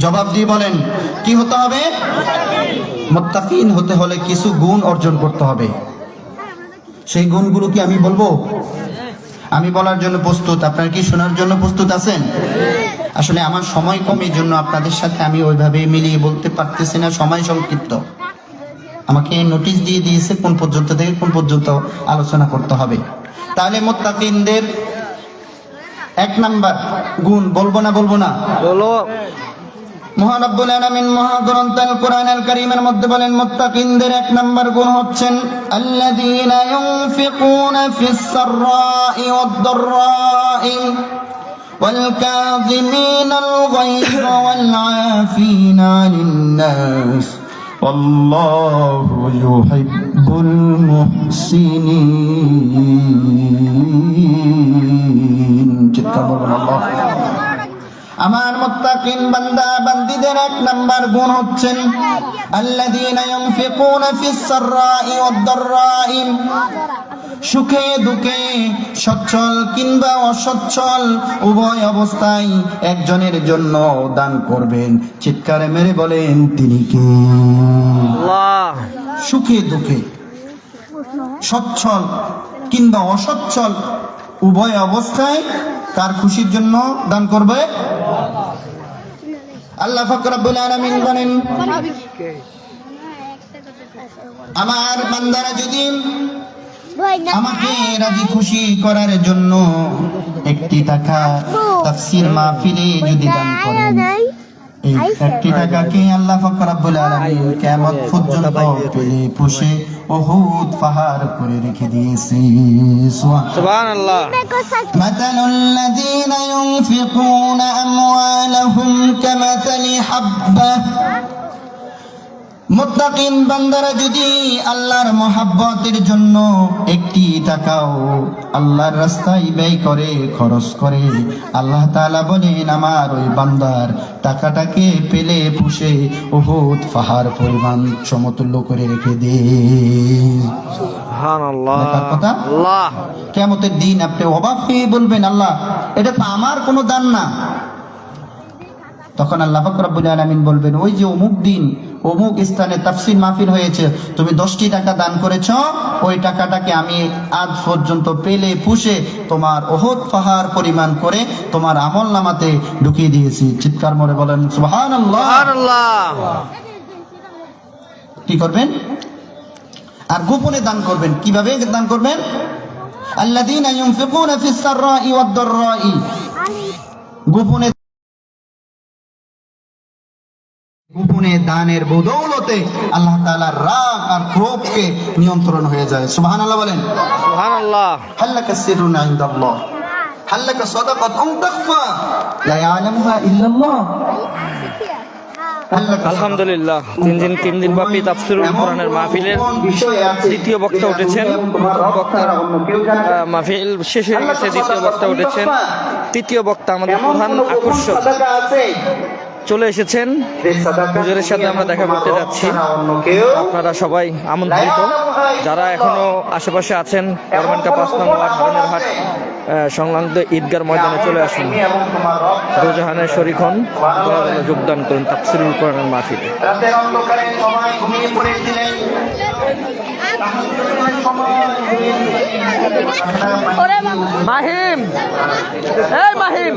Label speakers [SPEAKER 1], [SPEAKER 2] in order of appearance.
[SPEAKER 1] জবাব দিয়ে বলেন কি হতে হবে? মুত্তাকিন হতে হলে কিছু গুণ অর্জন করতে হবে। সেই গুণগুলো কি আমি বলবো? আমি বলার জন্য প্রস্তুত। আপনারা কি শোনার জন্য প্রস্তুত আছেন? আসলে আমার সময় কম, এই জন্য আপনাদের সাথে আমি ওইভাবে মিলিয়ে বলতে পারতেছি না, সময় সংক্ষিপ্ত। আমাকে নোটিশ দিয়ে দিয়েছে কোন পর্যন্ত থেকে কোন পর্যন্ত আলোচনা করতে হবে। তাহলে মুত্তাকিনদের এক নাম্বার গুণ বলবো না
[SPEAKER 2] বলো।
[SPEAKER 1] মহান রব্বুল আলামিন মহাগ্রন্থ আল কোরআনুল কারীমের মধ্যে বলেন মুত্তাকিনদের এক নাম্বার গুণ হচ্ছেন আল্লাযীনা ইউনফিকুনা ফিস সাররাই ওয়াদ দাররাই ওয়াল কাযিমিনাল গায়যা ওয়াল আফিনা আনিন নাস আল্লাহু ইউহিব্বুল মুহসিনিন। চিৎকার করুন আল্লাহ। আমার মুত্তাকিন বান্দা বান্দীদের এক নাম্বার গুণ হচ্ছেন আল্লাযীনা ইউনফিকুনা ফিস সাররাই ওয়াদ দাররাই, সুখে দুঃখে সচ্ছল কিংবা অসচ্ছল উভয় অবস্থায় একজনের জন্য দান করবেন। চিৎকারে মেরে বলেন তিনি কে?
[SPEAKER 2] আল্লাহ।
[SPEAKER 1] সুখে দুঃখে সচ্ছল কিংবা অসচ্ছল উভয় অবস্থায় কার খুশির জন্য দান করবে? আল্লাহ পাক রব্বুল আলামিন বলেন আমার বান্দারা যদি আমাকে রাজি খুশি করার জন্য একটি টাকা তাফসীর মাহফিলে যদি দান করেন, এই একটি টাকাকে আল্লাহ পাক রব্বুল আলামিন কিয়ামত পর্যন্ত পেলে পুষে উহুদ পাহাড় করে রেখে দিয়েছে।
[SPEAKER 2] সুবহানাল্লাহ।
[SPEAKER 1] মাতালুল লাযীনা ইউনফিকুনা আমওয়ালাহুম কামাসালি হাব্বা, মুত্তাকিন বান্দারা যদি আল্লাহর মহাব্বতের জন্য একটি টাকাও আল্লাহর রাস্তায় ব্যয় করে, খরচ করে, আল্লাহ তাআলা বলেন আমার ওই বান্দার টাকাটাকে পেলে পুষে উহুদ পাহাড় পরিমাণ সমতুল্য করে রেখে দে।
[SPEAKER 2] সুবহানাল্লাহ।
[SPEAKER 1] কথা
[SPEAKER 2] আল্লাহ।
[SPEAKER 1] কিয়ামতের দিন আপনি অবাক হয়ে বলবেন আল্লাহ এটা তো আমার কোনো দান না। তখন আল্লাহ পাক রব্বুল আলামিন বলবেন ওই যে অমুক দিন অমুক স্থানে তাফসীর মাহফিল হয়েছে, তুমি 10টি টাকা দান করেছ, ওই টাকাটাকে আমি আজ পর্যন্ত পেলে পুষে তোমার উহুদ পাহাড় পরিমাণ করে তোমার আমলনামাতে ঢুকিয়ে দিয়েছি। চিৎকার করে বলেন সুবহানাল্লাহ।
[SPEAKER 2] সুবহানাল্লাহ।
[SPEAKER 1] কি করবেন? আর গোপনে দান করবেন। কিভাবে দান করবেন? আল্লাযীনা ইউনফিকুনা ফিস সাররাই ওয়াদ দাররাই, গোপনে দানের বদৌলতে আল্লাহ তাআলার রাগ আর ক্রোধকে নিয়ন্ত্রণ হয়ে যায়। সুবহানাল্লাহ বলেন।
[SPEAKER 2] সুবহানাল্লাহ।
[SPEAKER 1] হাল্লাকা সিররুন ইনদাল্লাহ, হাল্লাকা সাদাকাতুন তাখফা লা ইয়ালামুহা ইল্লাল্লাহ।
[SPEAKER 2] আলহামদুলিল্লাহ, তিন দিন ব্যাপী তাফসীরুল কোরআনের মাহফিলের দ্বিতীয় বক্তা উঠেছেন। মাহফিল শেষ হয়ে গেছে, দ্বিতীয় বক্তা উঠেছেন। তৃতীয় বক্তা আমাদের প্রধান আকর্ষণ চলে এসেছেন। হুজুরের সাথে আমরা দেখা করতে যাচ্ছি। আপনারা সবাই আমন্ত্রিত। যারা এখনো আশেপাশে আছেন গারমেন্টা 5 নং ওয়ার্ড হারুনের হাট সংলগ্ন ঈদগার ময়দানে চলে আসুন। দুজাহানের শরীক হন, যোগদান করুন তাফসীরুল কোরআনের মাহফিলে। মাহিম, এই মাহিম